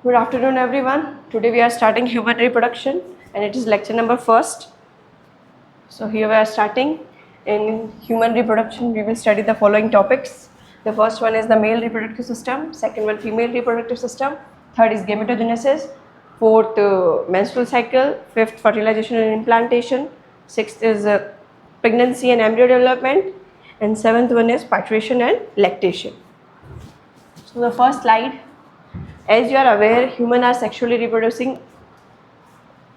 Good afternoon, everyone. Today we are starting human reproduction, and it is lecture number first. So here we are starting. In human reproduction, we will study the following topics. The first one is the male reproductive system. Second one, female reproductive system. Third is gametogenesis. Fourth, menstrual cycle. Fifth, fertilization and implantation. Sixth is pregnancy and embryo development. And seventh one is parturition and lactation. So the first slide. As you are aware, human are sexually reproducing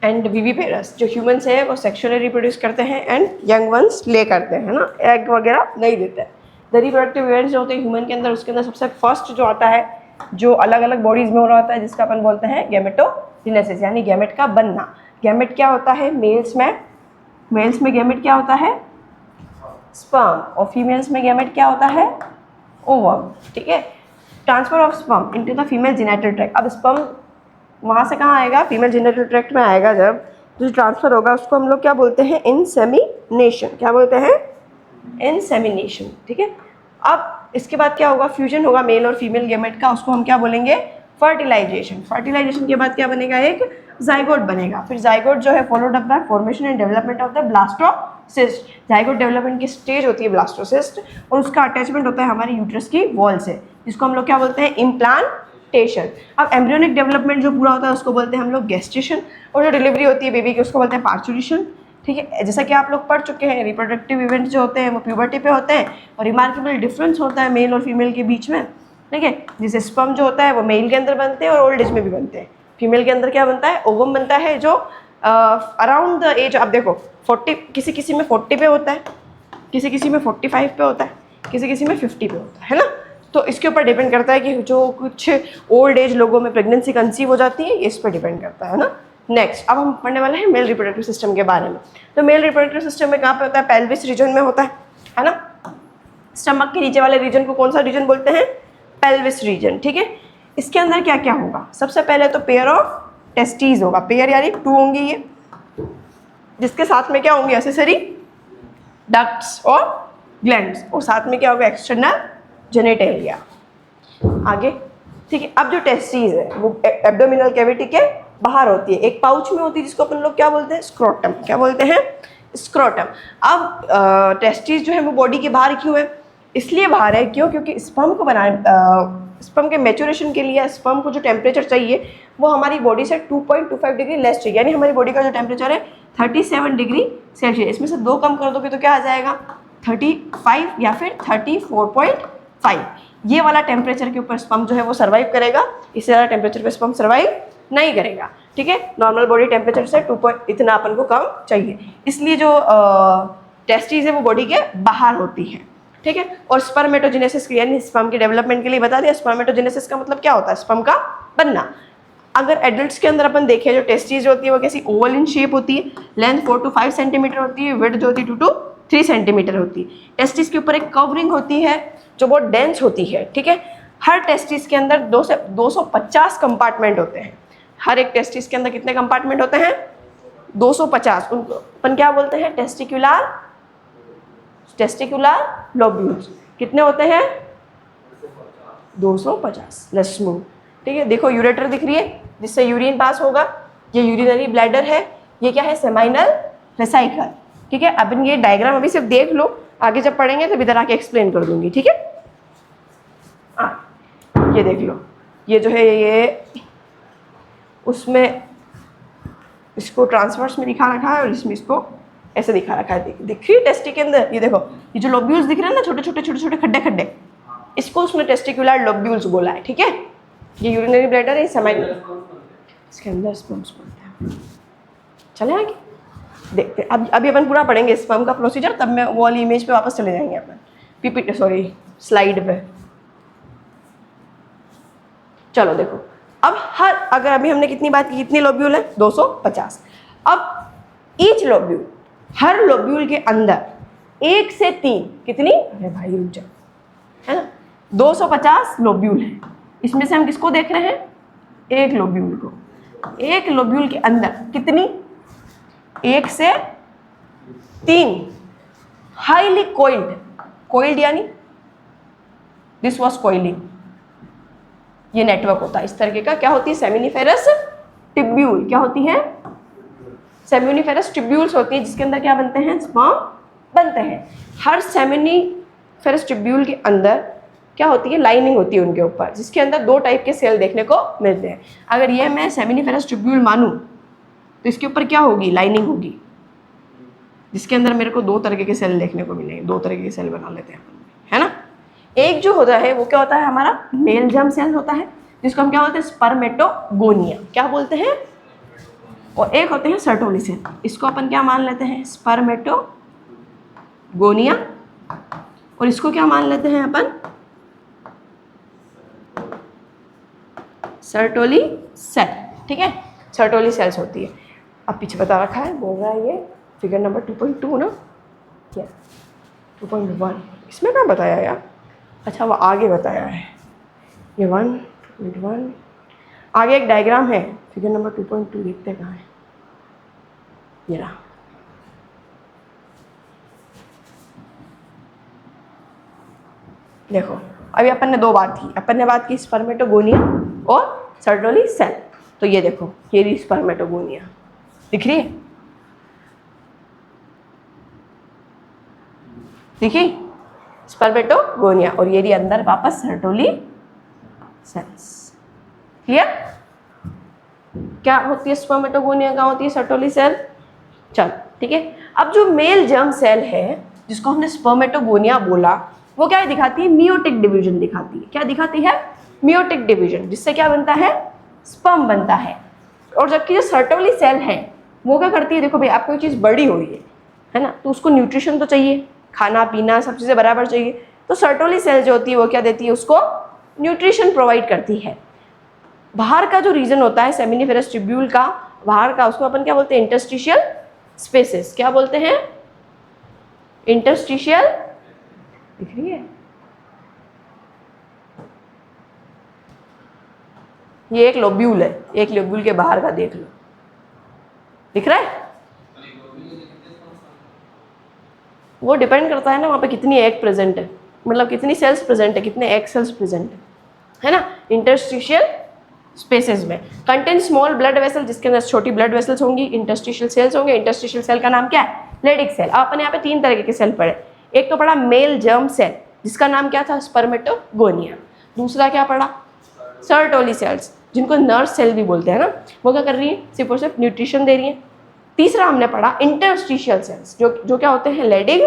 and viviparous. जो humans है वो sexually reproduce करते हैं and young ones ले करते हैं ना, egg वगैरह नहीं देते हैं. द रिप्रोडक्टिव इवेंट्स जो होते हैं ह्यूमन के अंदर, उसके अंदर सबसे फर्स्ट जो आता है, जो अलग अलग बॉडीज में हो रहा होता है, जिसका अपन बोलते हैं गैमेटोजेनेसिस, यानी गैमेट का बनना. गैमेट क्या होता है? मेल्स में गैमेट क्या होता है? स्पर्म. और फीमेल्स में गैमेट क्या होता है? ओवम. ठीक है. Transfer of sperm into the female genital tract. अब स्पर्म वहाँ से कहाँ आएगा? फीमेल जेनिटल ट्रैक्ट में आएगा. जब जो ट्रांसफ़र होगा उसको हम लोग क्या बोलते हैं? इंसेमिनेशन. क्या बोलते हैं? इंसेमिनेशन. ठीक है. अब इसके बाद क्या होगा? फ्यूजन होगा मेल और फीमेल गैमेट का, उसको हम क्या बोलेंगे? फर्टिलाइजेशन. फर्टिलाइजेशन के बाद क्या बनेगा? एक जाइगोट बनेगा. फिर जाइगोट जो है followed up by formation and development of the blastocyst. Zygote development की स्टेज होती है ब्लास्टोसिस्ट, और उसका अटैचमेंट होता है हमारी यूट्रस की वॉल से, जिसको हम लोग क्या बोलते हैं? इम्प्लांटेशन. अब एम्ब्रियोनिक डेवलपमेंट जो पूरा होता है उसको बोलते हैं हम लोग गेस्टेशन, और जो डिलीवरी होती है बेबी की उसको बोलते हैं पार्चुरेशन. ठीक है. जैसा कि आप लोग पढ़ चुके हैं, रिप्रोडक्टिव इवेंट्स जो होते हैं वो प्यूबर्टी पे होते हैं, और रिमार्केबल डिफरेंस होता है मेल और फीमेल के बीच में. ठीक है. जैसे स्पर्म जो होता है वो मेल के अंदर बनते हैं और ओल्ड एज में भी बनते हैं. फीमेल के अंदर क्या बनता है? ओवम बनता है, जो अराउंड द एज, आप देखो 40, किसी में 40 पे होता है, किसी में 45 पे होता है, किसी में 50 पे होता है ना. तो इसके ऊपर डिपेंड करता है कि जो कुछ ओल्ड एज लोगों में प्रेगनेंसी कंसीव हो जाती है, इस पर डिपेंड करता है ना. नेक्स्ट अब हम पढ़ने वाले हैं मेल रिप्रोडक्टिव सिस्टम के बारे में. तो मेल रिप्रोडक्टिव सिस्टम में कहाँ पे होता है? पेल्विस रीजन में होता है ना. स्टमक के नीचे वाले रीजन को कौन सा रीजन बोलते हैं? Pelvis region. ठीक है. इसके अंदर क्या क्या होगा? सबसे पहले तो पेयर ऑफ टेस्टीज होगा. पेयर यानी 2 होंगी ये, जिसके साथ में क्या होंगे? एसेसरी डक्ट्स और ग्लैंड्स, और साथ में क्या होगा? External genitalia. आगे. ठीक है. अब जो टेस्टीज है वो एब्डोमिनल कैविटी के बाहर होती है, एक पाउच में होती है, जिसको अपन लोग क्या बोलते हैं? स्क्रोटम. क्या बोलते हैं? स्क्रोटम. अब टेस्टीज जो है वो बॉडी के बाहर क्यों है? इसलिए बाहर है क्योंकि स्पर्म को स्पर्म के मैच्योरेशन के लिए स्पर्म को जो टेम्परेचर चाहिए वो हमारी बॉडी से 2.25 डिग्री लेस चाहिए. यानी हमारी बॉडी का जो टेम्परेचर है 37 डिग्री सेल्सियस, इसमें से 2 कम कर दोगे तो क्या आ जाएगा? 35 या फिर 34.5. ये वाला टेम्परेचर के ऊपर स्पर्म जो है वो सर्वाइव करेगा. इससे ज़्यादा टेम्परेचर पे स्पर्म सर्वाइव नहीं करेगा. ठीक है. नॉर्मल बॉडी टेम्परेचर से 2 इतना अपन को कम चाहिए, इसलिए जो टेस्टीज है वो बॉडी के बाहर होती है. ठीक है. और स्पर्मेटोजेनेसिस के यानी स्पर्म के डेवलपमेंट के लिए बता दिया. स्पर्मेटोजेनेसिस का मतलब क्या होता है? स्पर्म का बनना. अगर एडल्ट्स के अंदर अपन देखें, जो टेस्टीज होती है वो कैसी? ओवल इन शेप होती है, लेंथ 4 to 5 सेंटीमीटर होती है, विड्थ जो होती है 2 to 3 सेंटीमीटर होती है. टेस्टिस के ऊपर एक कवरिंग होती है जो बहुत डेंस होती है. ठीक है. हर टेस्टिस के अंदर 2 से 250 कंपार्टमेंट होते हैं. हर एक टेस्टिस के अंदर कितने कंपार्टमेंट होते हैं? 250. उनको अपन क्या बोलते हैं? Testicular lobules. कितने होते हैं? 250. Let's move. ठीक है. देखो यूरेटर दिख रही है जिससे यूरिन पास होगा. ये यूरिनरी ब्लैडर है. ये क्या है? Seminal vesicle. ठीक है. अब ये डायग्राम अभी सिर्फ देख लो, आगे जब पढ़ेंगे तब इधर आके एक्सप्लेन कर दूंगी. ठीक है. ये देख लो, ये जो है ये उसमें इसको ट्रांसवर्स में दिखा रखा है और इसमें इसको ऐसे दिखा रखा है. दिख रही है टेस्टी के अंदर? ये देखो, ये जो लोब्यूल्स दिख रहे हैं ना, छोटे छोटे खड्डे, इसको उसने टेस्टिकुलर लोब्यूल्स बोला है. ठीक है. ये यूरिनरी ब्लैडर है, सेमाइनल, इसके अंदर स्पर्म्स बनते हैं. चले आगे देखते. अब अभी अपन पूरा पढ़ेंगे स्पर्म का प्रोसीजर, तब मैं वो वाली इमेज पे वापस चले जाएंगे अपन, पीपीटी सॉरी स्लाइड पे. चलो देखो, अब अगर अभी हमने कितनी बात की, कितनी लोब्यूल है? 250. अब ईच लोब्यूल, हर लोब्यूल के अंदर 1 से 3 कितनी? अरे भाई रुक जा, है ना. 250 लोब्यूल है. इसमें से हम किसको देख रहे हैं? एक लोब्यूल को. एक लोब्यूल के अंदर कितनी? 1 से 3 हाईली कोइल्ड. कोइल्ड यानी दिस वॉज कोइलिंग. ये नेटवर्क होता है इस तरीके का। क्या होती है? Seminiferous tubule. क्या होती है? सेमिनिफेरस ट्यूब्यूल्स होती है, जिसके अंदर क्या बनते हैं? स्पर्म बनते हैं। हर सेमिनिफेरस ट्यूब्यूल के अंदर क्या होती है? लाइनिंग होती है उनके ऊपर, जिसके अंदर 2 टाइप के सेल देखने को मिलते हैं। अगर ये मैं सेमिनिफेरस ट्यूब्यूल मानूं तो इसके ऊपर क्या होगी? लाइनिंग होगी, जिसके अंदर मेरे को 2 तरीके के सेल देखने को मिलेंगे। 2 तरीके के सेल बना लेते हैं, है ना। एक जो होता है वो क्या होता है? हमारा मेल जर्म सेल होता है, जिसको हम क्या बोलते हैं? स्पर्मेटोगोनिया। क्या बोलते हैं? और एक होते हैं सर्टोली सेल, इसको अपन क्या मान लेते हैं? स्पर्मेटोगोनिया। और इसको क्या मान लेते हैं अपन? Sertoli cell. ठीक है, सर्टोली सेल्स होती है। अब पीछे बता रखा है, बोल रहा है ये फिगर नंबर 2.2 ना, क्या 2.1 इसमें क्या बताया यार? अच्छा वो आगे बताया है, ये 1.1 आगे एक डायग्राम है। फिगर नंबर 2.2 देखते कहाँ है? ये रहा। देखो अभी अपन ने 2 बात की। अपन ने बात की स्पर्मेटोगोनिया और सर्टोली सेल। तो ये देखो, ये रही स्पर्मेटोगोनिया, दिख रही है? देखी स्पर्मेटोगोनिया, और ये रही अंदर वापस सर्टोली सेल्स। क्लियर? क्या होती है स्पर्मेटोगोनिया, क्या होती है सर्टोली सेल? चल ठीक है। अब जो मेल जर्म सेल है जिसको हमने स्पर्मेटोगोनिया बोला, वो क्या दिखाती है? मियोटिक डिवीजन दिखाती है। क्या दिखाती है? मियोटिक डिवीजन, जिससे क्या बनता है? स्पर्म बनता है। और जबकि जो सर्टोली सेल है वो क्या करती है? देखो भाई, आपको कोई चीज़ बड़ी हो रही है ना, तो उसको न्यूट्रिशन तो चाहिए, खाना पीना सब चीज़ें बराबर चाहिए। तो सर्टोली सेल जो होती है वो क्या देती है? उसको न्यूट्रिशन प्रोवाइड करती है। बाहर का जो रीजन होता है सेमिनिफेरस ट्यूब्यूल का, बाहर का, उसको अपन क्या बोलते हैं? Interstitial spaces. क्या बोलते हैं? इंटरस्टिशियल। दिख रही है? ये एक लोब्यूल है, एक लोब्यूल के बाहर का देख लो, दिख रहा है? वो डिपेंड करता है ना वहाँ पे कितनी एग प्रेजेंट है, मतलब कितनी सेल्स प्रेजेंट है, कितने एग सेल्स प्रेजेंट है ना। इंटरस्टिशियल स्पेसेस में कंटेन स्मॉल ब्लड वेसल, जिसके अंदर छोटी ब्लड वेसल्स होंगी, इंटरस्टिशियल सेल्स होंगे। इंटरस्टिशियल सेल का नाम क्या है? Leydig cell. अब अपन यहाँ पे 3 तरह के सेल पढ़े। एक तो पढ़ा मेल जर्म सेल, जिसका नाम क्या था? स्पर्मेटोगोनिया। दूसरा क्या पढ़ा? सर्टोली सेल्स, जिनको नर्स सेल भी बोलते हैं ना। वो क्या कर रही है? सिर्फ और सिर्फ न्यूट्रिशन दे रही है। तीसरा हमने पढ़ा इंटरस्टिशियल सेल्स, जो क्या होते हैं? Leydig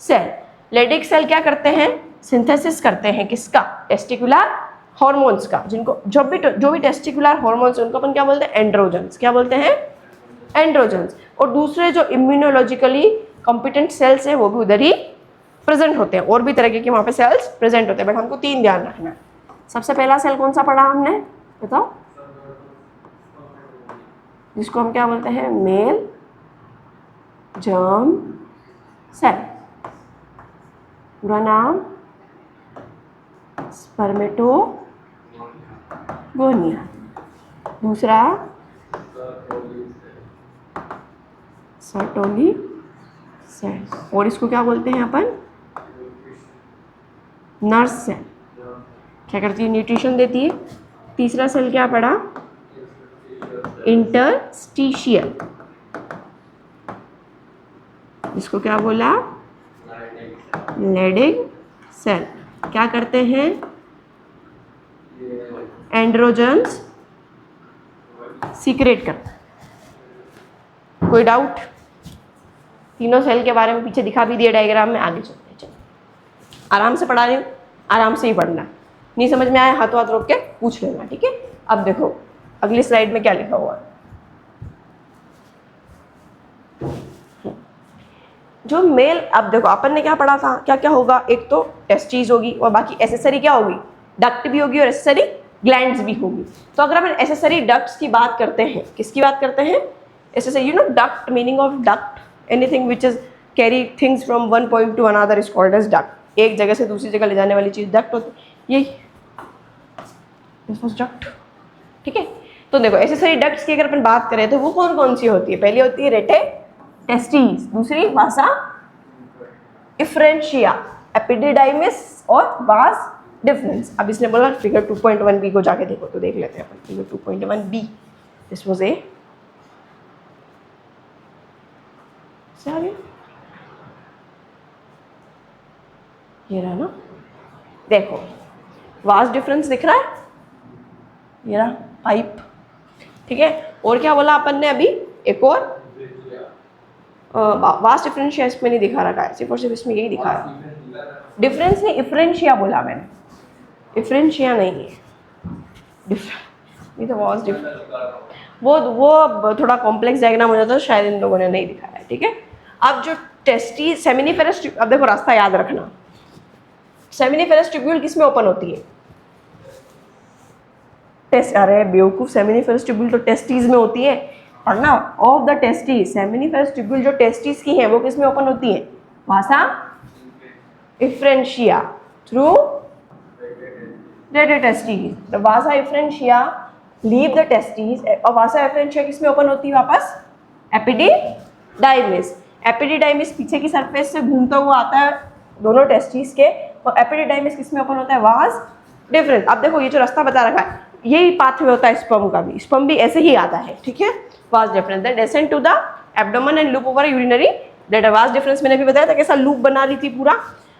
cell. लेडिग सेल क्या करते हैं? सिंथेसिस करते हैं किसका? टेस्टिकुलर हॉर्मोन्स का। जिनको जो भी टेस्टिकुलर हॉर्मोन्स, उनको अपन क्या बोलते हैं? एंड्रोजन्स। क्या बोलते हैं? एंड्रोजन्स। और दूसरे जो इम्यूनोलॉजिकली कॉम्पिटेंट सेल्स है वो भी उधर ही प्रेजेंट होते हैं। और भी तरह के वहाँ पे सेल्स प्रेजेंट होते हैं, बट हमको 3 ध्यान रखना है। सबसे पहला सेल कौन सा पढ़ा हमने? बताओ। जिसको हम क्या बोलते हैं? Male germ cell. पूरा नाम स्पर्मेटोगोनिया। दूसरा सर्टोली सेल। और इसको क्या बोलते हैं अपन? Nurse cell. क्या करती है? न्यूट्रिशन देती है। तीसरा सेल क्या पढ़ा? इंटरस्टिशियल। इसको क्या बोला? Leydig cell. क्या करते हैं? एंड्रोजन्स सीक्रेट करते हैं। कोई डाउट? तीनों सेल के बारे में पीछे दिखा भी दिया डायग्राम में। आगे चलते हैं, चलो आराम से पढ़ा रही हूँ, आराम से ही पढ़ना। नहीं समझ में आया हाथों हाथ रोक के पूछ लेना, ठीक है। अब देखो अगली स्लाइड में क्या लिखा हुआ है। जो मेल, अब देखो अपन ने क्या पढ़ा था, क्या क्या होगा? एक तो टेस्टिस होगी और बाकी एसेसरी क्या होगी? डक्ट भी होगी और एसेसरी ग्लैंड्स भी होगी। तो अगर अपन एसेसरी डक्ट्स की बात करते हैं, किसकी बात करते हैं? Accessory, you know duct, meaning of duct, anything which is carry things from one point to another is called as duct. एक जगह से दूसरी जगह ले जाने वाली चीज डक्ट होती है। यही डक्ट, ठीक है। तो देखो एसेसरी डक्ट्स की अगर अपन बात करें तो वो कौन कौन सी होती है? पहली होती है रेटे टेस्टिस, दूसरी वासा इफ्रेंशिया, एपिडिडाइमिस और वास डिफरेंस। अब इसने बोला फिगर 2.1b को जाके देखो, तो देख लेते हैं अपन figure 2.1b। This was a ये रहा ना, देखो वास्ट डिफरेंस दिख रहा है, ये रहा पाइप, ठीक है। और क्या बोला अपन ने अभी, एक और वास्ट डिफरेंशिया इसमें नहीं दिखा रखा है, सिर्फ और सिर्फ इसमें यही दिखा रहा है। डिफरेंस नहीं, इफरेंशिया बोला मैंने, इफरेंशिया नहीं है, ये तो वास्ट डिफरेंस, वो थोड़ा कॉम्प्लेक्स डायग्राम हो जाता है, शायद इन लोगों ने नहीं दिखाया है, ठीक है। अब जो टेस्टी सेमिनिफेरस, अब देखो रास्ता याद रखना, सेमिनिफेरस ट्यूब्यूल किस में ओपन होती है, अरे बेवकूफ, सेमिनिफेरस ट्यूब्यूल तो टेस्टीज में होती है, और ना of the testes, seminiferous tubule जो टेस्टीज की है वो किस में ओपन होती है, vasa efferentia through the testes, the vasa efferentia leave the testes, और वासा इफ्रेंशिया किस में ओपन होती है वापस, एपिडिडाइमिस। एपिडिडाइमिस पीछे की सरफेस से घूमता हुआ आता है दोनों टेस्टीज के, और एपिडिडाइमिस किस में ओपन होता है, वास डिफरेंस। अब देखो ये जो रास्ता बता रखा है, यही पाथवे होता है स्पर्म का भी, स्पर्म भी ऐसे ही आता है, ठीक है। Vas deferens that descend to the abdomen and loop over urinary that vas deferens मैंने भी बताया था कैसा लूप बना रही थी पूरा।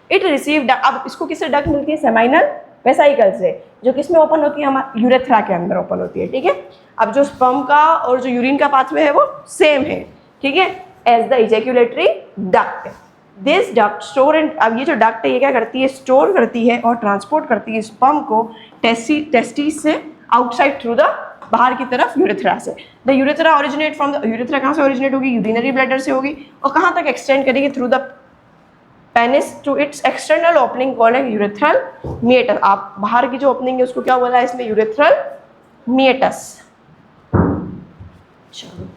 इट रिसीव्ड, अब इसको किससे डक्ट मिलती है, सेमाइनल वेसाइकल से, जो किस में ओपन होती है, हमारे यूरेथ्रा के अंदर ओपन होती है, ठीक है। अब जो स्पर्म का और जो यूरिन का पाथवे है वो सेम है, ठीक है, as the ejaculatory duct. This duct store and, अब ये जो डक्ट है ये क्या करती है, स्टोर करती है और ट्रांसपोर्ट करती है स्पर्म को टेस्टिस से आउटसाइड थ्रू द, बाहर की तरफ यूरेथ्रा से। The urethra originate from the, urethra कहाँ से ओरिजिनेट होगी, यूरिनरी ब्लैडर से होगी, और कहाँ तक एक्सटेंड करेगी, through the penis to its external opening called है यूरेथ्रल मिएटस। आप बाहर की जो ओपनिंग है उसको क्या बोला है इसमें, यूरेथ्रल मिएटस। चलो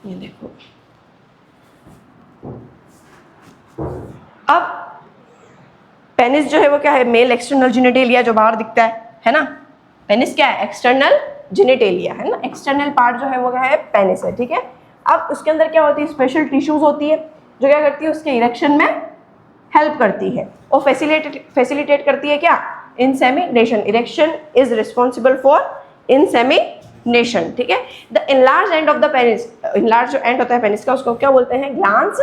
ये देखो, अब पेनिस जो है वो क्या है, मेल एक्सटर्नल जेनिटेलिया जो बाहर दिखता है ना, पेनिस क्या है, एक्सटर्नल जेनिटेलिया है ना, एक्सटर्नल पार्ट जो है वो क्या है, पेनिस है, ठीक है। अब उसके अंदर क्या होती है, स्पेशल टिश्यूज होती है जो क्या करती है, उसके इरेक्शन में हेल्प करती है और फैसिलिटेट करती है क्या, insemination. Erection is responsible for insemination, ठीक है। The enlarge end of the penis, enlarge जो एंड होता है पेनिस का उसको क्या बोलते हैं, ग्लांस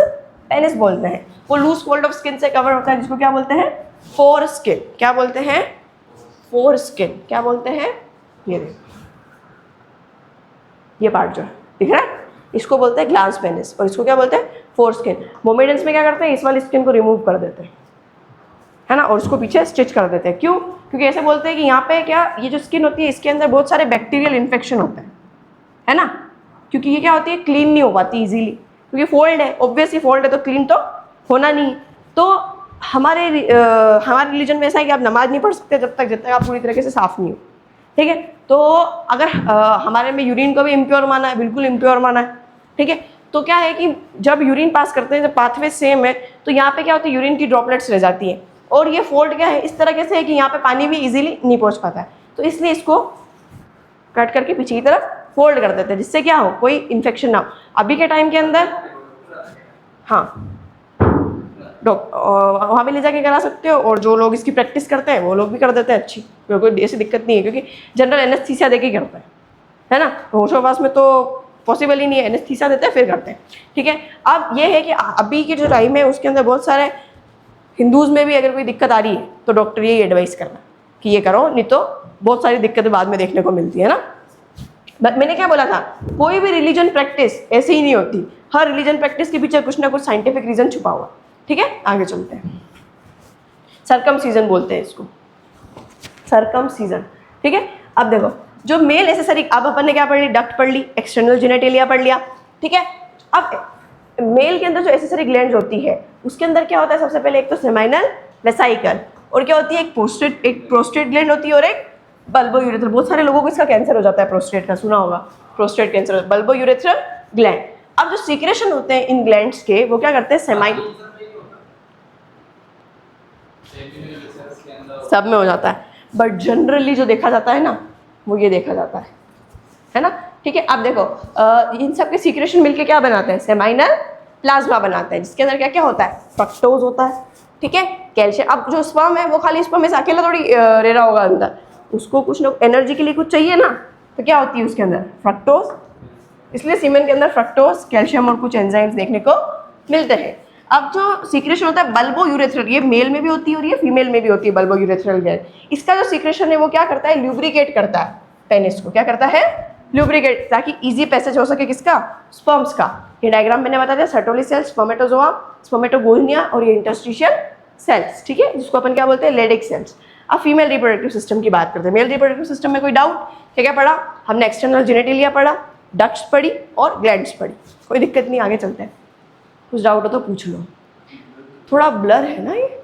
पेनिस बोलते हैं। वो लूज फोल्ड ऑफ स्किन से कवर होता है जिसको क्या बोलते हैं, फोर स्किन। क्या बोलते हैं, फोर स्किन। क्या बोलते हैं, ये देखो ये पार्ट जो दिख रहा है इसको बोलते हैं ग्लांस पेनिस, और इसको क्या बोलते हैं, फोर स्किन। मोमेडेंस में क्या करते हैं, इस वाली स्किन को रिमूव कर देते हैं, है ना, और उसको पीछे स्टिच कर देते हैं। क्यों, क्योंकि ऐसे बोलते हैं कि यहाँ पे क्या, ये जो स्किन होती है इसके अंदर बहुत सारे बैक्टीरियल इन्फेक्शन होते हैं, है ना, क्योंकि ये क्या होती है, क्लीन नहीं हो पाती इजीली, क्योंकि फोल्ड है, ऑब्वियसली फोल्ड है तो क्लीन तो होना नहीं। तो हमारे रिलीजन में ऐसा है कि आप नमाज नहीं पढ़ सकते जब तक आप पूरी तरीके से साफ नहीं हो, ठीक है। तो अगर हमारे में यूरिन को भी इम्प्योर माना है, बिल्कुल इम्प्योर माना है, ठीक है। तो क्या है कि जब यूरिन पास करते हैं, जब पाथवे सेम है, तो यहाँ पे क्या होता है, यूरिन की ड्रॉपलेट्स रह जाती है, और ये फोल्ड क्या है, इस तरह से है कि यहाँ पे पानी भी इजीली नहीं पहुँच पाता है, तो इसलिए इसको कट करके पीछे की तरफ फोल्ड कर देते हैं, जिससे क्या हो, कोई इन्फेक्शन ना हो। अभी के टाइम के अंदर हाँ वहाँ भी ले जाके करा सकते हो, और जो लोग इसकी प्रैक्टिस करते हैं वो लोग भी कर देते हैं अच्छी, कोई ऐसी दिक्कत नहीं है, क्योंकि जनरल एनेस्थीसिया दे के ही करते हैं, है ना। होशोवास में तो पॉसिबल ही नहीं है, एनेस्थीसिया देते हैं फिर करते हैं, ठीक है। अब ये है कि अभी की जो टाइम है उसके अंदर बहुत सारे हिंदूज़ में भी अगर कोई दिक्कत आ रही है तो डॉक्टर यही एडवाइस करना कि ये करो, नहीं तो बहुत सारी दिक्कतें बाद में देखने को मिलती है ना। बट मैंने क्या बोला था, कोई भी रिलीजन प्रैक्टिस ऐसे ही नहीं होती, हर रिलीजन प्रैक्टिस के पीछे कुछ ना कुछ साइंटिफिक रीजन छुपा हुआ, ठीक है। आगे चलते हैं, सर्कमसीजन बोलते हैं इसको, सर्कमसीजन, ठीक है। अब देखो जो मेल एसेसरी, अब अपन ने क्या पढ़ ली, डक्ट पढ़ ली, एक्सटर्नल जेनिटेलिया पढ़ लिया, ठीक है। अब मेल के अंदर जो एसेसरी ग्लैंड होती है उसके अंदर क्या होता है, सबसे पहले एक तो सेमाइनल वेसाइकल, और क्या होती है, एक प्रोस्टेट ग्लैंड होती है और एक बल्बो यूरेथ्रल। बहुत सारे लोगों को इसका कैंसर हो जाता है, प्रोस्टेट का सुना होगा, prostate cancer, bulbo urethral gland. अब जो सीक्रेशन होते हैं इन ग्लैंड्स के वो क्या करते हैं, सब में हो जाता है, बट जनरली जो देखा जाता है ना वो ये देखा जाता है ना, ठीक है। अब देखो इन सब के सीक्रेशन मिलके क्या बनाते हैं, सेमाइनल प्लाज्मा बनाते हैं, जिसके अंदर क्या क्या होता है, फ्रक्टोज होता है, ठीक है। कैल्शियम। अब जो स्पर्म है वो खाली स्पर्म में से अकेला थोड़ी रह रहा होगा अंदर, उसको कुछ ना एनर्जी के लिए कुछ चाहिए ना, तो क्या होती है उसके अंदर फ्रक्टोज, इसलिए सीमेन के अंदर फ्रक्टोज, कैल्शियम और कुछ एंजाइम्स देखने को मिलते हैं। अब जो सीक्रेशन होता है बल्बो यूरेथ्रल, ये मेल में भी होती है और ये फीमेल में भी होती है बल्बो यूरेथ्रल ग्लैंड। इसका जो सीक्रेशन है वो क्या करता है, ल्यूब्रिकेट करता है पेनिस को, क्या करता है, ल्यूब्रिकेट, ताकि इजी पैसेज हो सके किसका, स्पर्म्स का। ये डायग्राम मैंने बता दिया, सर्टोली सेल्स, स्पर्मेटोजोआ, स्पर्मेटोगोनिया और ये इंटरस्टिशियल सेल्स, ठीक है, जिसको अपन क्या बोलते हैं, लेडिक सेल्स। अब फीमेल रिप्रोडक्टिव सिस्टम की बात करते हैं। मेल रिप्रोडक्टिव सिस्टम में कोई डाउट, क्या पढ़ा हमने, एक्सटर्नल जेनेटिलिया पढ़ा, डक्ट्स पढ़ी और ग्लैंड्स पढ़ी, कोई दिक्कत नहीं, आगे चलते हैं। कुछ डाउट हो तो पूछ लो। थोड़ा ब्लर है ना ये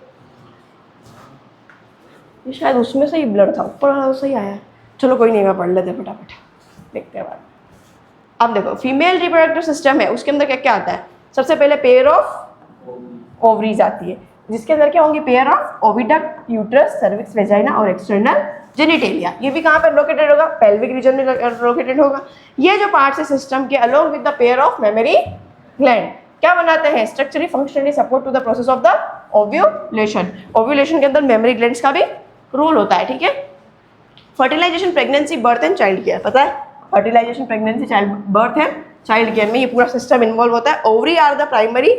शायद उसमें से ही ब्लर था, ऊपर से ही आया है। चलो कोई नहीं, मैं पढ़ लेते फटाफट, देखते हैं बाद। अब देखो फीमेल रिप्रोडक्टिव सिस्टम है, उसके अंदर क्या क्या आता है, सबसे पहले पेयर ऑफ ओवरीज आती है, जिसके अंदर क्या होंगी, pair of oviduct, uterus, cervix, vagina और एक्सटर्नल जेनिटेलिया। ये भी कहाँ पर लोकेटेड होगा, पेल्विक रीजन में लोकेटेड होगा। ये जो पार्ट्स है सिस्टम के, along with the pair of mammary gland, क्या बनाते हैं, structurally functionally support to the process of the ovulation. Ovulation के अंदर मेमरी ग्लैंड्स का भी रोल होता है, ठीक है। Fertilization, pregnancy, birth and child care, पता है fertilization, pregnancy, child birth and child care में ये पूरा सिस्टम इन्वॉल्व होता है। Ovary are the primary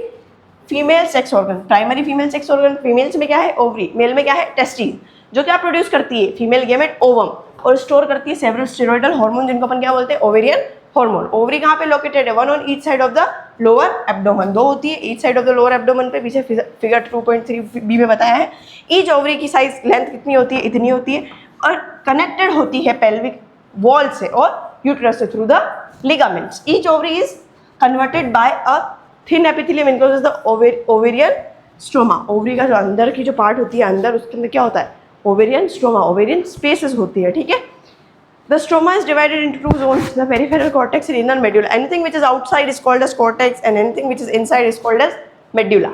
female sex organ, primary female sex organ, females में क्या है ओवरी, मेल में क्या है टेस्टिस, जो क्या प्रोड्यूस करती है फीमेल गेमेट ओवम, और स्टोर करती है सेवरल स्टेरॉइडल हार्मोन, जिनको अपन क्या बोलते हैं, ओवेरियन हार्मोन। ओवरी कहाँ पे लोकेटेड है, one on each side of the lower abdomen, दो होती है each side of the lower abdomen पे, पीछे फिगर 2.3 बी में बताया है। ईच ओवरी की साइज लेंथ कितनी होती है, इतनी होती है, और कनेक्टेड होती है पेल्विक वॉल से और यूट्रस से through the ligaments. Each ovary is converted bye a thin epithelium encloses the ovarian stroma. Ovary का जो अंदर की जो पार्ट होती है, अंदर उसके अंदर क्या होता है, ओवेरियन स्ट्रोमा, ओवेरियन स्पेसेस होती है, ठीक है। The stroma is divided into two zones, the peripheral cortex and inner medulla. Anything which is outside is called as cortex and anything which is inside is called as medulla.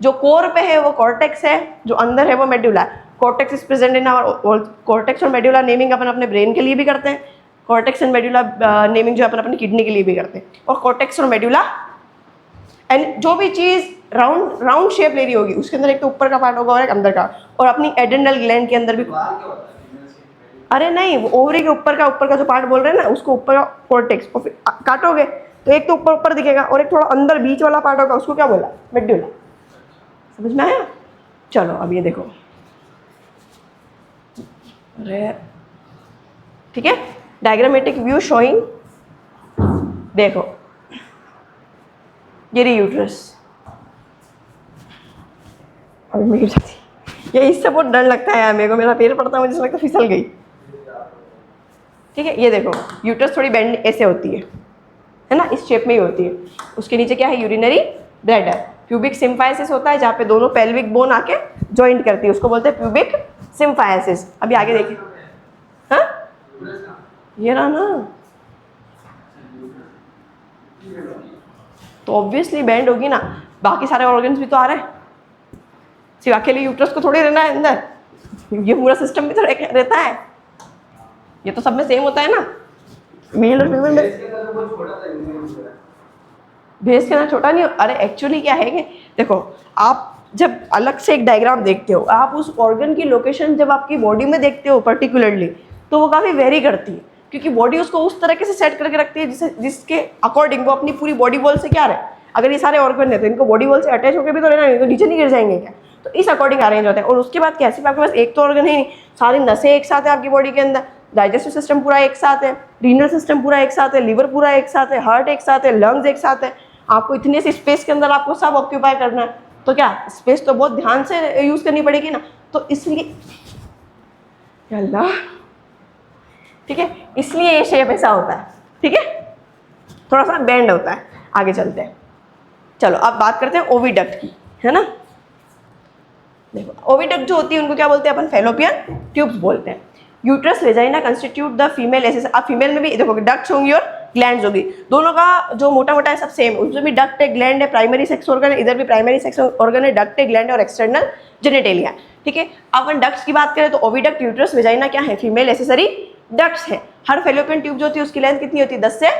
जो core पे है वो cortex है, जो अंदर है वो medulla है। Cortex is present in our, cortex और मेडुला नेमिंग अपन अपने ब्रेन के लिए भी करते हैं, कॉर्टेक्स एंड मेडुला नेमिंग जो अपन अपनी किडनी के लिए भी करते हैं। और कॉर्टेक्स और मेडुला एंड जो भी चीज़ राउंड शेप ले रही होगी उसके अंदर एक तो ऊपर का पार्ट होगा और एक अंदर का, और अपनी एडेनल ग्लैंड के अंदर भी, अरे नहीं, वो ओवरी के ऊपर का जो पार्ट बोल रहे हैं ना, उसको ऊपर का कॉर्टेक्स, और फिर काटोगे तो एक तो ऊपर दिखेगा और एक थोड़ा अंदर बीच वाला पार्ट होगा, उसको क्या बोला, मेडुला। समझ में आया? चलो अब ये देखो, अरे ठीक है, डायग्रामेटिक व्यू शोइंग, देखो ये रही यूट्रस, अभी मैं गिर जाती, ये इससे बहुत डर लगता है यार मेरे को, मेरा पैर पड़ता है मुझे लगता है फिसल गई, ठीक है। ये देखो यूट्रस थोड़ी बेंड ऐसे होती है ना, इस शेप में ही होती है। उसके नीचे क्या है, यूरिनरी ब्लैडर, प्यूबिक सिम्फाइसिस होता है जहाँ पे दोनों पेल्विक बोन आके जॉइंट करती है, उसको बोलते हैं प्यूबिक सिम्फाइसिस। अभी आगे देखिए, हाँ ये रहा ना, तो ऑब्वियसली बैंड होगी ना, बाकी सारे ऑर्गन्स भी तो आ रहे हैं, सिर्फ अकेले यूट्रस को थोड़ी रहना है अंदर, ये पूरा सिस्टम भी तो रहता है, ये तो सब में सेम होता है ना, मेल और फीमेल में। भेज के ना छोटा नहीं, अरे एक्चुअली क्या है कि देखो, आप जब अलग से एक डायग्राम देखते हो, आप उस ऑर्गन की लोकेशन जब आपकी बॉडी में देखते हो पर्टिकुलरली, तो वो काफ़ी वेरी करती है, क्योंकि बॉडी उसको उस तरीके से सेट करके रखती है जिसके अकॉर्डिंग वो अपनी पूरी बॉडी वॉल से क्या रहे। अगर ये सारे ऑर्गन है तो इनको बॉडी वॉल से अटैच होकर भी तो रहना है, तो नीचे नहीं गिर जाएंगे क्या, तो इस अकॉर्डिंग अरेंज होता है। और उसके बाद क्या, सिर्फ आपके पास एक तो ऑर्गन है नहीं, सारी नसें एक साथ है आपकी बॉडी के अंदर, डाइजेस्टिव सिस्टम पूरा एक साथ है, रीनल सिस्टम पूरा एक साथ है, लिवर पूरा एक साथ है, हार्ट एक साथ है, लंग्स एक साथ है। आपको इतने से स्पेस के अंदर आपको सब ऑक्यूपाई करना है, तो क्या स्पेस तो बहुत ध्यान से यूज़ करनी पड़ेगी ना, तो इसलिए अल्लाह, ठीक है, इसलिए ये शेप ऐसा होता है, ठीक है, थोड़ा सा बेंड होता है। आगे चलते हैं, चलो अब बात करते हैं ओविडक्ट की, है ना। देखो ओविडक्ट जो होती है उनको क्या बोलते हैं अपन, फैलोपियन ट्यूब्स बोलते हैं। Uterus vagina constitute the female access. अब फीमेल में भी देखो डक्ट्स होंगी और ग्लैंड्स होगी, दोनों का जो मोटा मोटा है सब सेम, उसमें भी डक्ट है, ग्लैंड है, प्राइमरी सेक्स ऑर्गन है, इधर भी प्राइमरी सेक्स ऑर्गन है, डक्ट है, ग्लैंड है और एक्सटर्नल जेनिटेलिया, ठीक है। अब अपन डक्ट्स की बात करें तो ओविडक्ट, यूट्रस, वेजाइना क्या है, फीमेल एसेसरी डक्ट्स है। हर फैलोपियन ट्यूब जो होती है उसकी लेंथ कितनी होती है, 10 से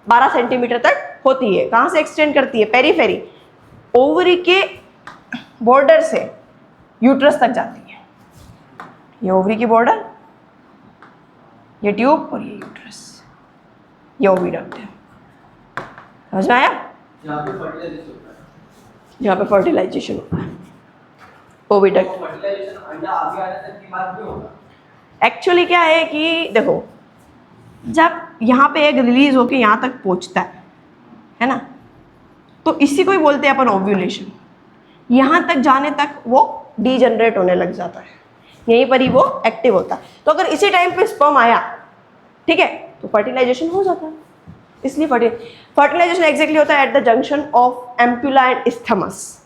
12 सेंटीमीटर तक होती है। कहाँ से एक्सटेंड करती है, पेरीफेरी, ओवरी के बॉर्डर से यूट्रस तक जाती है। ये ओवरी की बॉर्डर, ये ट्यूब और ये यूट्रस, ये ओविडक्ट है। समझ में आया? यहाँ पे फर्टिलाइजेशन होता है, यहाँ पे फर्टिलाइजेशन होता है ओविडक्ट। फर्टिलाइजेशन अंडा आगे आने तक की बात नहीं होगा। एक्चुअली क्या है कि देखो, जब यहाँ पे एग रिलीज होके यहाँ तक पहुँचता है ना, तो इसी को ही बोलते हैं अपन ओव्यूलेशन। यहाँ तक जाने तक वो डीजनरेट होने लग जाता है, यहीं पर ही वो एक्टिव होता है। तो अगर इसी टाइम पे स्पर्म आया, ठीक है, तो फर्टिलाइजेशन हो जाता है। इसलिए फर्टिलाइजेशन एग्जैक्टली होता है at the junction of ampulla and isthmus.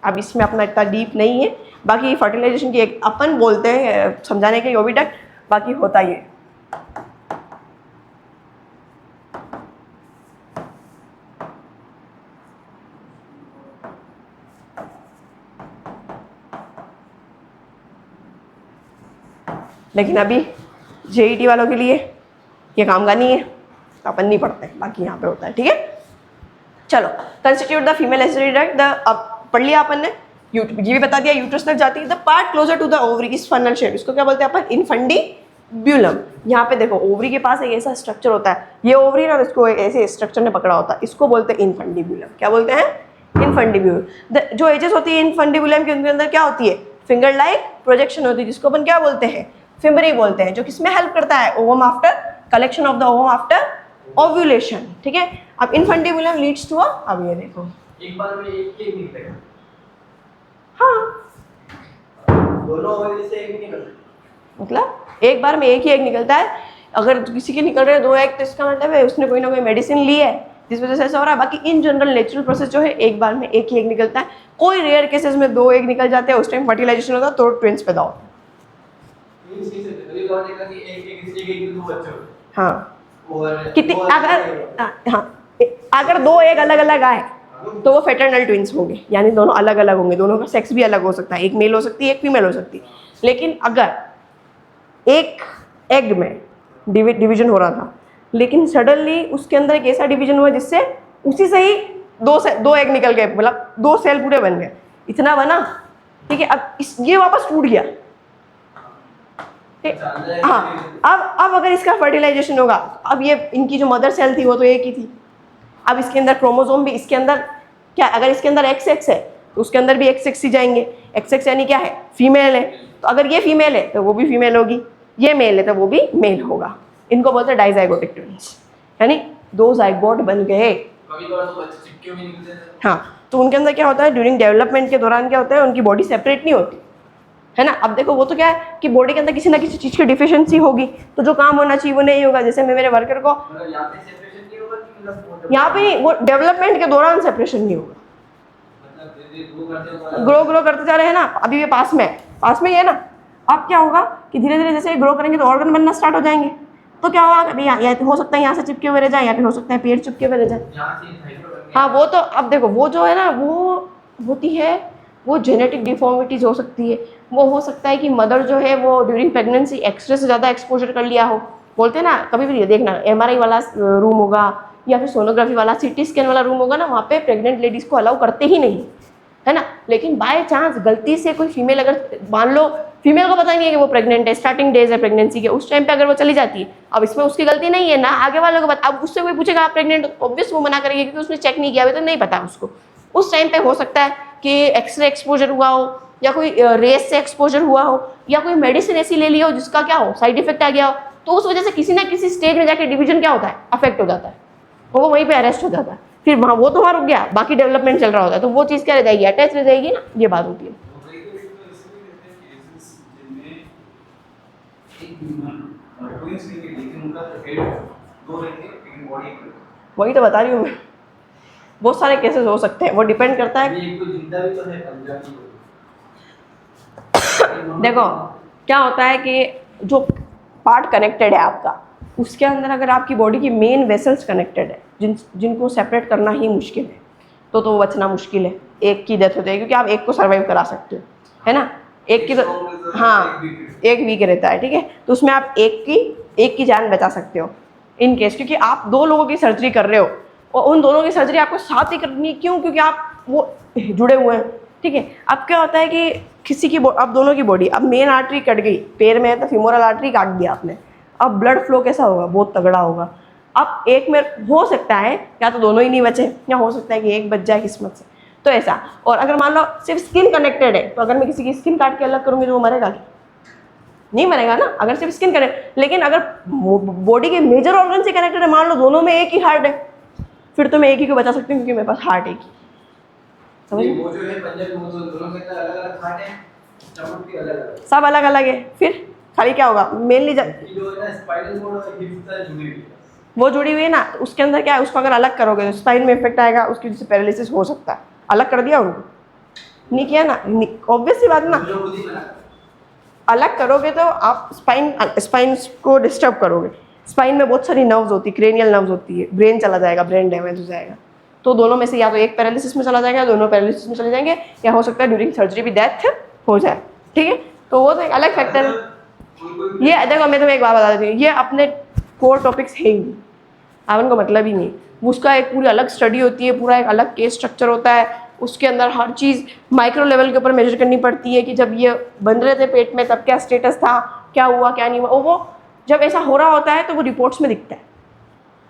अब इसमें अपना इतना डीप नहीं है, बाकी फर्टिलाइजेशन की एक अपन बोलते हैं समझाने के लिए ओविडक्ट, बाकी होता ही है। लेकिन अभी जेईटी वालों के लिए ये काम का नहीं है, अपन नहीं पढ़ते, बाकी यहाँ पे होता है, ठीक है। चलो, constitute the female acid duct, अब पढ़ लिया अपन ने, ये भी बता दिया यूट्रस तक जाती है। The part closer to the ovary is funnel shape, इसको क्या बोलते हैं अपन? इनफंडीब्यूलम। यहाँ पे देखो ओवरी के पास एक ऐसा स्ट्रक्चर होता है, ये ओवरी ना, इसको एक ऐसे स्ट्रक्चर ने पकड़ा होता है, इसको बोलते हैं इनफंडीब्यूलम। क्या बोलते हैं? इनफंडीब्यूलम। जो एजेस होती है इनफंडीब्यूलम के, उनके अंदर क्या होती है? फिंगर लाइक प्रोजेक्शन होती है, जिसको अपन क्या बोलते हैं? फिम्बरी बोलते हैं, जो किसमें हेल्प करता है? Ovum after collection of the ovum after ovulation, ठीक है। अब इनफंडीब्यूलम लीड्स टू अब ये देखो, एक बार में एक निकलेगा। हाँ, दोनों ओवरी से एक निकलता, मतलब एक बार में एक ही एग निकलता है। अगर किसी के निकल रहे हैं 2 एग, तो इसका मतलब है उसने कोई ना कोई मेडिसिन ली है जिस वजह से ऐसा हो रहा है। बाकी इन जनरल नेचुरल प्रोसेस जो है, एक बार में एक ही एग निकलता है। कोई रेयर केसेस में 2 एग निकल जाते हैं, उस टाइम फर्टिलाइजेशन होता है, तो ट्विंस पैदा होते हैं। हाँ, कितने अगर 2 एग अलग अलग आए तो वो फेटर्नल ट्विंस होंगे, यानी दोनों अलग अलग होंगे, दोनों का सेक्स भी अलग हो सकता है, एक मेल हो सकती है, एक फीमेल हो सकती है। लेकिन अगर एक एग में डिवीजन हो रहा था, लेकिन सडनली उसके अंदर एक ऐसा डिवीजन हुआ जिससे उसी से ही 2 एग निकल गए, मतलब 2 सेल पूरे बन गए, इतना बना, ठीक है। अब ये वापस टूट गया, हाँ। अब अगर इसका फर्टिलाइजेशन होगा, अब ये इनकी जो मदर सेल थी वो तो एक ही थी, अब इसके अंदर क्रोमोसोम भी, इसके अंदर क्या, अगर इसके अंदर XX है तो उसके अंदर भी XX ही जाएंगे। XX यानी क्या है? फीमेल है, तो अगर ये फीमेल है तो वो भी फीमेल होगी, ये मेल है तो वो भी मेल होगा। इनको बोलते हैं डाइजाइगोटिक ट्विंस, यानी 2 जाइगोट बन गए। कभी-कभार तो बच्चे चिपके भी निकलते हैं। हाँ, तो उनके अंदर क्या होता है, ड्यूरिंग डेवलपमेंट के दौरान क्या होता है, उनकी बॉडी सेपरेट नहीं होती है ना। अब देखो वो तो क्या है कि बॉडी के अंदर किसी ना किसी चीज़ की डिफिशियंसी होगी, तो जो काम होना चाहिए वो नहीं होगा। जैसे मैं मेरे वर्कर को, यहाँ पे सेपरेशन नहीं होगा कि मतलब यहाँ पे नहीं, वो डेवलपमेंट के दौरान सेपरेशन नहीं होगा, ग्रो करते जा रहे हैं ना। अभी ये पास में ही है ना। अब क्या होगा कि धीरे धीरे जैसे ग्रो करेंगे तो ऑर्गन बनना स्टार्ट हो जाएंगे, तो क्या होगा, कभी या हो सकता है यहाँ से चिपके हुए रह जाए, या फिर हो सकता है पेड़ चिपके हुए रह जाए। हाँ, वो तो अब देखो, वो जो है ना, वो होती है, वो जेनेटिक डिफॉर्मिटीज हो सकती है। वो हो सकता है कि मदर जो है वो ड्यूरिंग प्रेगनेंसी एक्सरे से ज़्यादा एक्सपोजर कर लिया हो। बोलते हैं ना, कभी भी देखना, MRI वाला रूम होगा या फिर सोनोग्राफी वाला, CT स्कैन वाला रूम होगा ना, वहाँ पे प्रेग्नेंट लेडीज़ को अलाउ करते ही नहीं है ना। लेकिन बाय चांस गलती से कोई फीमेल, अगर मान लो फीमेल को पता ही नहीं है कि वो प्रेग्नेंट है, स्टार्टिंग डेज है प्रेगनेंसी के, उस टाइम पे अगर वो चली जाती है, अब इसमें उसकी गलती नहीं है ना, आगे वालों को पता। अब उससे कोई पूछेगा आप प्रेग्नेंट, ऑब्वियस वो मना करेगी क्योंकि उसने चेक नहीं किया, तो नहीं पता उसको। उस टाइम पे हो सकता है कि एक्सरे एक्सपोजर हुआ हो, या कोई रेस से एक्सपोजर हुआ हो, या कोई मेडिसिन ऐसी ले ली हो जिसका क्या हो, साइड इफेक्ट आ गया हो, तो उस वजह से किसी ना किसी स्टेज में जाके डिवीजन क्या होता है, अफेक्ट हो जाता है, वो वहीं पे अरेस्ट हो जाता है। फिर वहाँ वो तो वहाँ रुक गया, बाकी डेवलपमेंट चल रहा होता है, तो वो चीज़ क्या रह जाएगी, अटैच रह जाएगी ना, ये बात होती है। वही तो बता रही हूँ मैं, बहुत सारे केसेस हो सकते हैं, वो डिपेंड करता है। देखो क्या होता है कि जो पार्ट कनेक्टेड है आपका, उसके अंदर अगर आपकी बॉडी की मेन वेसल्स कनेक्टेड है, जिनको सेपरेट करना ही मुश्किल है, तो बचना मुश्किल है। एक की डेथ हो जाएगी, क्योंकि आप एक को सर्वाइव करा सकते हो, है ना। एक की तो, हाँ, एक वीक रहता है, ठीक है, तो उसमें आप एक की जान बचा सकते हो इन केस, क्योंकि आप 2 लोगों की सर्जरी कर रहे हो, और उन दोनों की सर्जरी आपको साथ ही करनी है। क्यों? क्योंकि आप वो जुड़े हुए हैं, ठीक है। अब क्या होता है कि किसी की अब दोनों की बॉडी, अब मेन आर्टरी कट गई, पैर में है तो फीमोरल आर्टरी काट दिया आपने, अब ब्लड फ्लो कैसा होगा, बहुत तगड़ा होगा। अब एक में हो सकता है या तो दोनों ही नहीं बचे, या हो सकता है कि एक बच जाए किस्मत से, तो ऐसा। और अगर मान लो सिर्फ स्किन कनेक्टेड है, तो अगर मैं किसी की स्किन काट के अलग करूँगी तो वो मरेगा क्या? नहीं मरेगा ना, अगर सिर्फ स्किन कनेक्ट। लेकिन अगर बॉडी के मेजर ऑर्गन से कनेक्टेड है, मान लो दोनों में एक ही हार्ट है, फिर तो मैं एक ही को बचा सकती हूँ क्योंकि मेरे पास हार्ट एक ही। समझ वो जो है पंजाबी वो दोनों के अंदर अलग-अलग खाट है, चमक भी अलग-अलग। सब अलग अलग है, फिर खाली क्या होगा मेनली जो है ना स्पाइनल कोड और हिप से जुड़ी हुई है। वो जुड़ी हुई है ना, उसके अंदर क्या है, उसको अगर अलग करोगे तो स्पाइन में इफेक्ट आएगा, उसकी वजह से पैरालिसिस हो सकता है। अलग कर दिया उनको, नहीं किया ना, ऑब्वियस सी बात ना। जो खुद ही बना अलग करोगे तो आप स्पाइन को डिस्टर्ब करोगे। स्पाइन में बहुत सारी नर्व्स होती है, क्रेनियल नर्व्स होती है, ब्रेन चला जाएगा, ब्रेन डैमेज हो जाएगा। तो दोनों में से या तो एक पैरालिसिस में चला जाएगा, दोनों पैरालिसिस में चले जाएंगे, या हो सकता है ड्यूरिंग सर्जरी भी डेथ हो जाए। ठीक है, तो वो तो एक अलग फैक्टर है। ये देखो मैं तुम्हें एक बात बता देती हूँ, ये अपने कोर टॉपिक्स है ही नहीं, आपन को मतलब ही नहीं। उसका एक पूरी अलग स्टडी होती है, पूरा एक अलग केस स्ट्रक्चर होता है, उसके अंदर हर चीज़ माइक्रो लेवल के ऊपर मेजर करनी पड़ती है कि जब ये बन रहे थे पेट में तब क्या स्टेटस था, क्या हुआ क्या नहीं हुआ। वो जब ऐसा हो रहा होता है तो वो रिपोर्ट्स में दिखता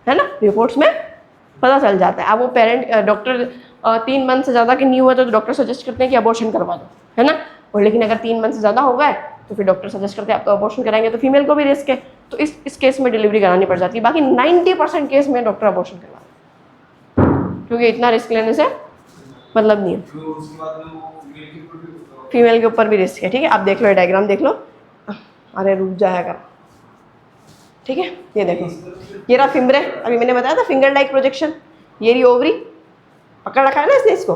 है ना, रिपोर्ट्स में पता चल जाता है। अब वो पेरेंट डॉक्टर 3 मंथ से ज़्यादा के नहीं हुआ तो डॉक्टर सजेस्ट करते हैं कि अबॉर्शन करवा दो, है ना। और लेकिन अगर 3 मंथ से ज़्यादा हो गए तो फिर डॉक्टर सजेस्ट करते हैं आप तो अबॉर्शन कराएंगे, तो फीमेल को भी रिस्क है, तो इस केस में डिलीवरी करानी पड़ जाती है। बाकी 90% केस में डॉक्टर अबॉर्शन करवा देते हैं, क्योंकि इतना रिस्क लेने से मतलब नहीं है। फीमेल के ऊपर भी रिस्क है। ठीक है, आप देख लो, ये डायग्राम देख लो। अरे रुक जाएगा, ठीक है, ये देखो, ये रहा फिम्ब्रे, अभी मैंने बताया था फिंगर लाइक प्रोजेक्शन, ये रही ओवरी, पकड़ रखा है ना इसने इसको।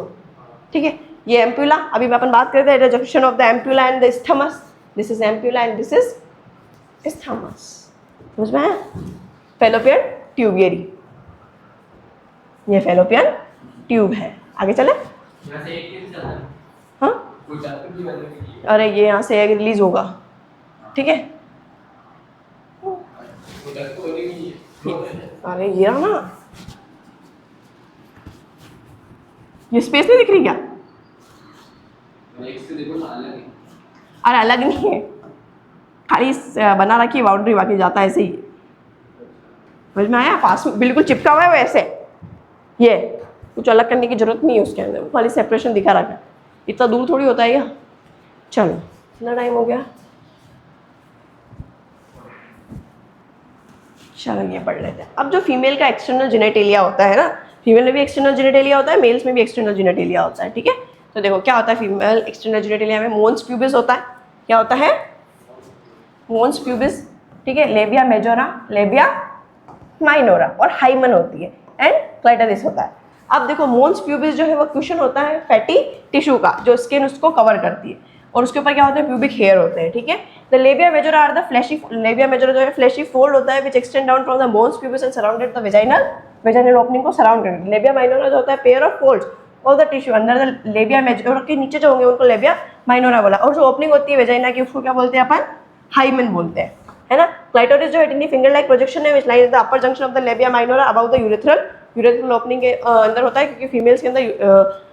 ठीक है, ये एम्प्यूला, अभी अपन बात करते हैं junction of the ampulla and the isthmus. This is ampulla and this is isthmus, समझ में आया। फैलोपियन ट्यूब, ये फैलोपियन ट्यूब है। आगे चले, यहाँ से एक केस चलता है। हाँ, कोई चाकू की वजह से अरे ये यहाँ से एग रिलीज होगा, ठीक है। कोई चाकू वाली नहीं है। अरे ये रहा ना, ये स्पेस नहीं दिख रही क्या? एक से देखो ना अलग है। अरे अलग नहीं है, खाली बना रखी बाउंड्री, बाकी जाता है ऐसे ही। समझ में आया, पास में बिल्कुल चिपका हुआ है वैसे, ये कुछ अलग करने की जरूरत नहीं है उसके अंदर, वो खाली सेपरेशन दिखा रखा है। इतना दूर थोड़ी होता है क्या। चलो, कितना टाइम हो गया, चलो ये पढ़ लेते हैं। अब जो फीमेल का एक्सटर्नल जेनेटेलिया होता है ना, फीमेल में भी एक्सटर्नल जेनेटेलिया होता है, मेल्स में भी एक्सटर्नल जेनेटेलिया होता है। ठीक है, तो देखो क्या होता है फीमेल एक्सटर्नल जेनेटेलिया में, मोन्स प्यूबिस होता है। क्या होता है, मोन्स प्यूबिस, ठीक है, लेबिया मेजोरा, लेबिया माइनोरा और हाइमन होती है, एंड क्लाइटोरिस होता है। अब देखो मोन्स प्यूबिस जो है वो क्वेश्चन होता है फैटी टिश्यू का, जो स्किन उसको कवर करती है, और उसके ऊपर क्या होता है, प्यूबिक हेयर होते हैं। ठीक है, the labia majora are the fleshy, labia majora जो है फ्लैशी फोल्ड होता है which extend down from the mons pubis and surrounded the vaginal opening को सराउंड करती है। लेबिया माइनोरा जो होता है pair of folds all the tissue under the labia majora के नीचे जो होंगे उनको लेबिया माइनोरा बोला, और जो ओपनिंग होती है वेजाइना की उसको क्या बोलते हैं अपन, हाइमन बोलते हैं, है ना। क्लाइटोरिस जो है फिंगर लाइक प्रोजेक्शन है which lies the upper junction of the labia minora about the urethral opening के अंदर होता है, क्योंकि फीमेल्स के अंदर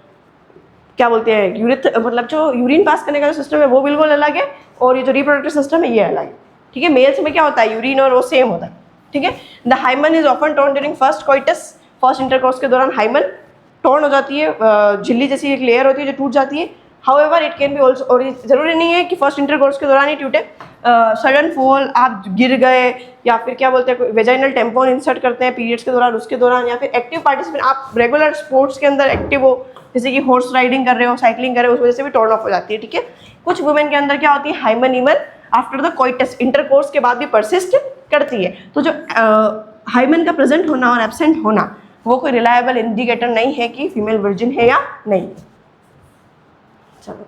क्या बोलते हैं मतलब जो यूरिन पास करने का जो सिस्टम है वो बिल्कुल अलग है, और ये जो रिप्रोडक्टिव सिस्टम है ये अलग है। ठीक है, मेल्स में क्या होता है, यूरिन और वो सेम होता है। ठीक है, the hymen is often torn during first coitus, first intercourse के दौरान हाइमन टोर्न हो जाती है, झिल्ली जैसी एक लेयर होती है जो टूट जाती है। However it can be also, और जरूरी नहीं है कि फर्स्ट इंटरकोर्स के दौरान ही टूटे, सडन फॉल, आप गिर गए, या फिर क्या बोलते हैं वेजाइनल टेम्पोन इंसर्ट करते हैं पीरियड्स के दौरान, उसके दौरान, या फिर एक्टिव पार्टिसिपेंट आप रेगुलर स्पोर्ट्स के अंदर एक्टिव हो, जैसे कि हॉर्स राइडिंग कर रहे हो, साइकिलिंग कर रहे हो, उस वजह से भी टर्न ऑफ हो जाती है। ठीक है, कुछ वुमेन के अंदर क्या होती है, hymen even after the coitus, intercourse के बाद भी परसिस्ट करती है। तो जो हाइमन का प्रेजेंट होना और एब्सेंट होना वो कोई रिलायबल इंडिकेटर नहीं है कि फीमेल वर्जिन है या नहीं। चलो,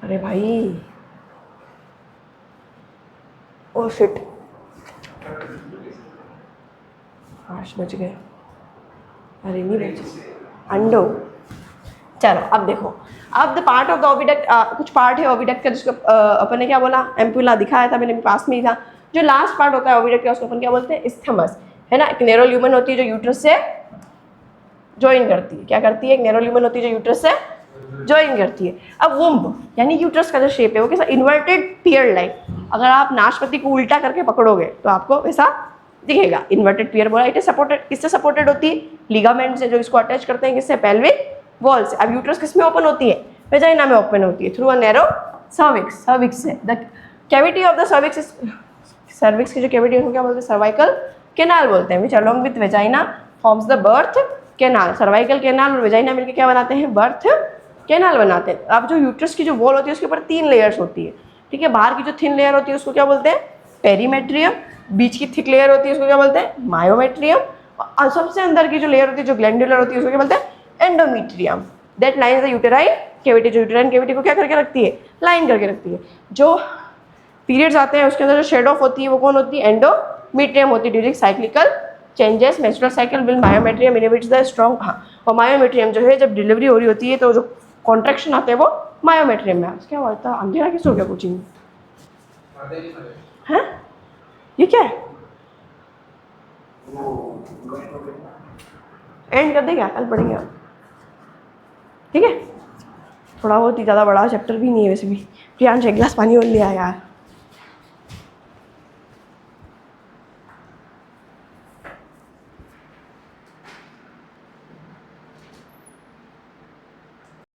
अरे भाई, ओ शिट, 5 बज गए, अरे नहीं बजे, अंडो। चलो अब देखो, अब the part of the oviduct, कुछ पार्ट है ओविडक्ट का जिसको अपन ने क्या बोला, एम्प्यूला दिखाया था मैंने, पास में ही था। जो लास्ट पार्ट होता है ओविडक्ट का उसको अपन क्या बोलते हैं, इस्थमस। है ना। एक नैरो ल्यूमेन होती है जो यूट्रस से ज्वाइन करती है, क्या करती है, एक नैरो ल्यूमेन होती है जो यूट्रस से ज्वाइन करती है। अब वुम्ब यानी यूट्रस का जो शेप है वो कैसा, इन्वर्टेड पियर लाइक, अगर आप नाशपाती को उल्टा करके पकड़ोगे तो आपको वैसा दिखेगा, इन्वर्टेड पियर बोला। इट इज सपोर्टेड, किससे सपोर्टेड होती है, लिगामेंट से जो इसको अटैच करते हैं किससे, पेल्विक वॉल से। अब यूट्रस किस में ओपन होती है, वेजाइना में ओपन होती है through a narrow cervix, cervix से। The cavity of the cervix is, cervix की जो कैविटी है उसको क्या बोलते हैं, सर्वाइकल कैनाल बोलते हैं, which along with vagina forms the birth canal. Cervical canal और वेजाइना मिलकर क्या बनाते हैं, बर्थ कैनाल बनाते हैं। अब जो यूट्रस की जो वॉल होती है उसके ऊपर 3 लेयर्स होती है, ठीक है। बाहर की जो थिन लेयर होती है उसको क्या बोलते हैं, पेरीमेट्रियम। बीच की थिक लेयर होती है उसको क्या बोलते हैं, मायोमेट्रियम। और सबसे अंदर की जो लेयर होती है जो ग्लैंडुलर होती है उसको क्या बोलते हैं, endometrium. That lines the uterine cavity, जो यूटेराइन कैविटी को क्या करके रखती है, लाइन करके रखती है। जो पीरियड्स आते हैं उसके अंदर जो शेड ऑफ होती है वो कौन होती है, एंडोमेट्रियम होती है। During cyclical changes menstrual cycle will myometrium inhibits the strong, हाँ, और मायोमेट्रियम जो है जब डिलीवरी हो रही होती है तो जो कॉन्ट्रैक्शन आते हैं वो मायोमेट्रियम में। क्या बोलता है, अंधेरा किस हो गया कोचिंग में, हैं ये क्या है, एंड कर देगा, कल पढ़ेंगे आप, ठीक है। थोड़ा बहुत ही ज़्यादा बड़ा चैप्टर भी नहीं है वैसे भी। प्रियांश एक गिलास पानी और लिया यार।